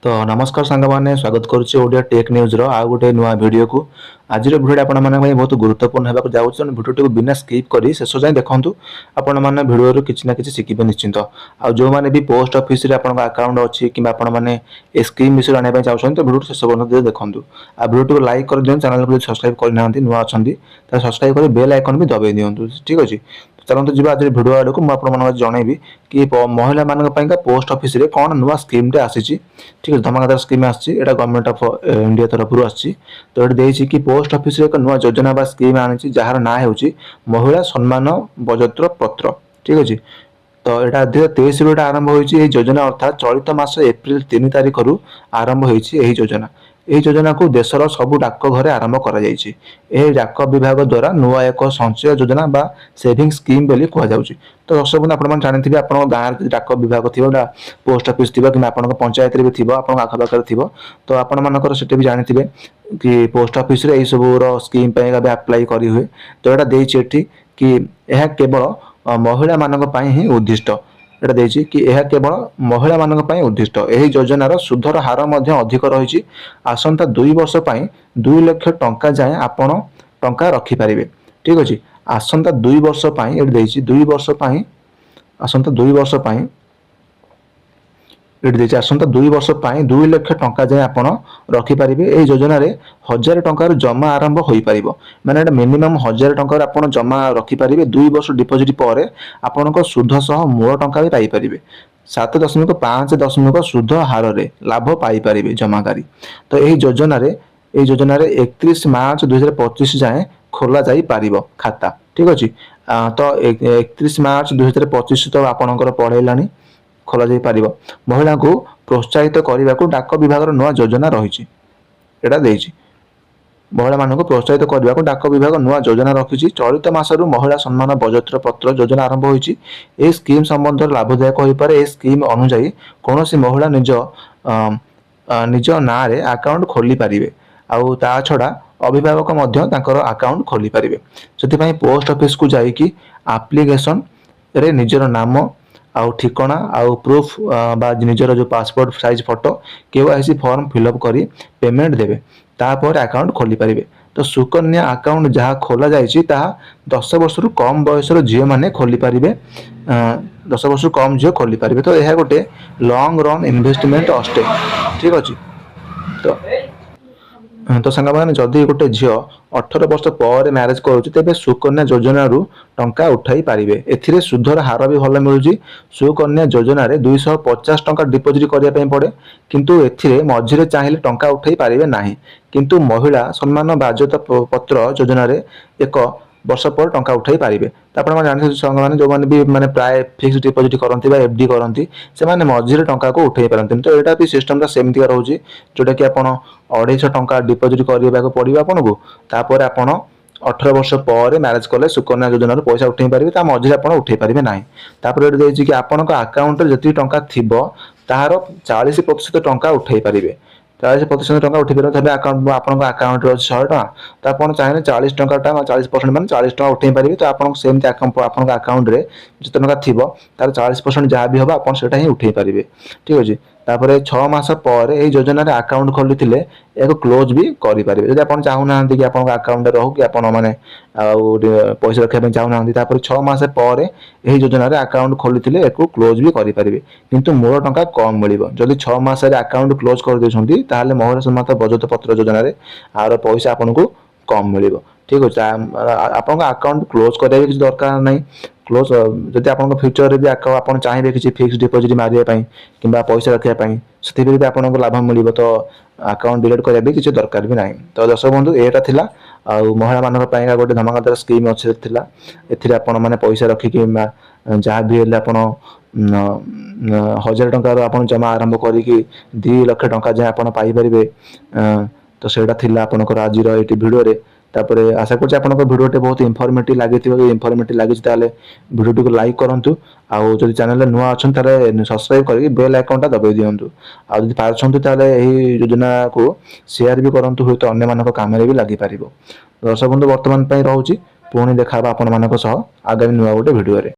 तो नमस्कार सांग मैंने स्वागत करुच्ची ओडिया टेक न्यूज आउ गोटे नुआ वीडियो को आज भिडियो आपण बहुत गुरुत्वपूर्ण होगा जाऊँ भिडियो को बिना स्किप कर शेष जाए देखूँ आपण मैंने भिडियो किसी ना कि शिखे निश्चिंत आ जो मैंने भी पोस्ट ऑफिस अकाउंट अच्छी कि आपने स्कीम विषय आने चाहते तो भिडियो शेष पर्यटन देखूँ आ भिडियो को लाइक कर दिखाँ चैनल को सब्सक्राइब करना नुआ अच्छा सब्सक्राइब कर बेल आइकन भी दबाई दिंतु ठीक अच्छे। चलते जी आज भिडियो आड़ को मुझे जनइबी कि महिला मान पोस्ट ऑफिस रे कौन नुआ स्कीम टे आसी ठीक है धमाकेदार स्कीम आसी गवर्नमेंट ऑफ इंडिया तरफ आसी तो ये देती कि पोस्ट ऑफिस रे एक नुआ योजना बा स्कीम आनी जार ना हो महिला सम्मान बजत्र पत्र ठीक अच्छे। तो यहाँ 2023 आरंभ होती योजना अर्थात चलित मास एप्रिल 3 तारिख रु आरंभ होती योजना। यह योजना को देशर सबू डाकघरे आरंभ कर डाक विभाग द्वारा नुआ एक संचय योजना बा सेविंग स्कीम बोली कहुच्छी। तो दर्शक बंधु आपने जानते आप गाँव डाक विभाग थी पोस्ट ऑफिस थी कि आप पंचायत भी थी आप आखपाखे थी तो आपर से भी जानते कि पोस्ट ऑफिस यही सब स्कीम अप्लाई कर हुए। तो यहाँ देती कि यह केवल महिला मान ही उद्दिष्ट एटा देछि कि यह केवल महिला मान उद्दिष्ट यही योजनार सुधर हार अधिक रही आसंता 2 वर्ष 2 लाख टंका जाए आपण टंका रखिपारे ठीक अच्छे। आसंता 2 वर्ष 2 वर्ष आसंता 2 वर्ष ये आसंता 2 वर्ष 2 लाख टंका जाए आप रखिपारे। यही योजन 1000 टंकार जमा आरंभ हो पार माने मिनिमम 1000 टंकार आप जमा रखिपारे 2 वर्ष डिपोजिट पर आपण सुध सह मूल टंका भी पाइपर 7.5 सुध हार रे लाभ पाइपर जमाकारी। तो यही योजन 31 मार्च 2025 जाए खोल जा पार खाता ठीक अच्छे। तो 31 मार्च 2025 तो आपणकर पढ़ेला खोल जा पार महिला को प्रोत्साहित करने को डाक विभाग नुआ योजना रही महिला मान प्रोत्साहित करने को डाक विभाग नुआ योजना रखी। चलित मासरू महिला सम्मान बजत्र पत्र योजना आरंभ होती स्कीम संबंध लाभदायक हो पारे। यह स्कीम अनुजाई कौन सी महिला निज ना रे अकाउंट खोली पारे आउ ता छड़ा अभिभावक अकाउंट खोली पारे। से पोस्ट ऑफिस को जाइकी एप्लिकेशन रे निजर नाम आउ ठिकाना आउ प्रूफ बा निजर जो passport size photo KYC form fill up करी पेमेंट देवे तापर अकाउंट खोली पारे। तो सुकन्या अकाउंट जहाँ खोल जाइए 10 वर्ष रु कम बयसर झील मैंने खोली पारे 10 वर्ष कम झील खोली पारे। तो यह गोटे लॉन्ग रन इन्वेस्टमेंट अटे ठीक अच्छे। तो सांग मैंने जदि गोटे झील 18 वर्ष पर मैरेज करें सुकन्या योजना रु टंका उठाई पारे। ए सुधर हार भी भल मिलूँ। सुकन्या योजना 250 टंका डिपोजिट करने पड़े किंतु एथिरे मझिरे चाहिए टंका उठाई पारे ना किंतु महिला सम्मान बाजत पत्र योजना एक वर्ष पर टंका उठाई पारे। तो आप जानते मैंने जो मैंने भी मैंने प्राय फिक्स डिपोजिट करती एफडी करती से मझिरे टंका को उठाई पारती। तो यहाँ भी सिस्टमटा सेमती रोचे जोटा कि आप 250 टंका डिपोजिट करने पड़ो आपन को तापर आपन 18 वर्ष पर मैरेज कले सुकन्या योजना पैसा उठे पारे मझे आप उठे पारे ना। तापर ये देखिए कि आपण आकाउंट जी टंका थी तार 40% टंका उठे पारे 40% टंका उठी पारे तब अकाउंट आकाउंट 100 टका तो आप चाहिए 40 टंका 40% मैंने 40 टका उठे पारे। तो आपको सेमती आकाउंट रे जिते टंका थी तार 40% जहाँ भी हम आप ही उठे पारे ठीक अच्छे। तापर 6 मास पर योजना अकाउंट खोली एक क्लोज भी करेंगे जब आप चाहूना कि आप अकाउंट रो कि आप मैंने पैसा रखापी चाहूना 6 मास पर योजना अकाउंट खोली एक क्लोज भी करेंगे किंतु मूल टंका कम मिल जदि 6 मास अकाउंट क्लोज कर देते महिला सम्मान बचत पत्र योजना आर पैसा आपको कम मिल ठीक अच्छे। आप अकाउंट क्लोज कराया किसी दरकार ना क्लोज जदि आप फ्यूचर भी आप चाहिए किसी फिक्स डिपोजिट मारे कि पैसा रखापी से भी आपको लाभ मिल तो अकाउंट डिलीट कराया भी किसी दरकार भी ना। तो दर्शक बंधु यहाँ था आ महिला मान गोटे धमाकेदार स्कीम अच्छे मैंने पैसा रखिकी जहाँ भी है आप 1000 टंकार आप जमा आरंभ करी 2 लाख टंका जाए आप पाइपर। तो सेटा थिला आपनकर आज भिडियो तापर आशा कर भिडियोटे बहुत इनफर्मेटिव लगी इनफर्मेटिव लगी भिडियो को लाइक करूँ आउ जब चैनल नुआ अच्छा सब्सक्राइब करके बेल आइकनटा दबाई दिंतु आदि पार्टी यही योजना को शेयर भी करूँ हुए तो अन्य काम भी लगिपर। दर्शक बंधु बर्तमान रोचे पुणी देखा आपण आगामी नुआ गोटे भिडियो।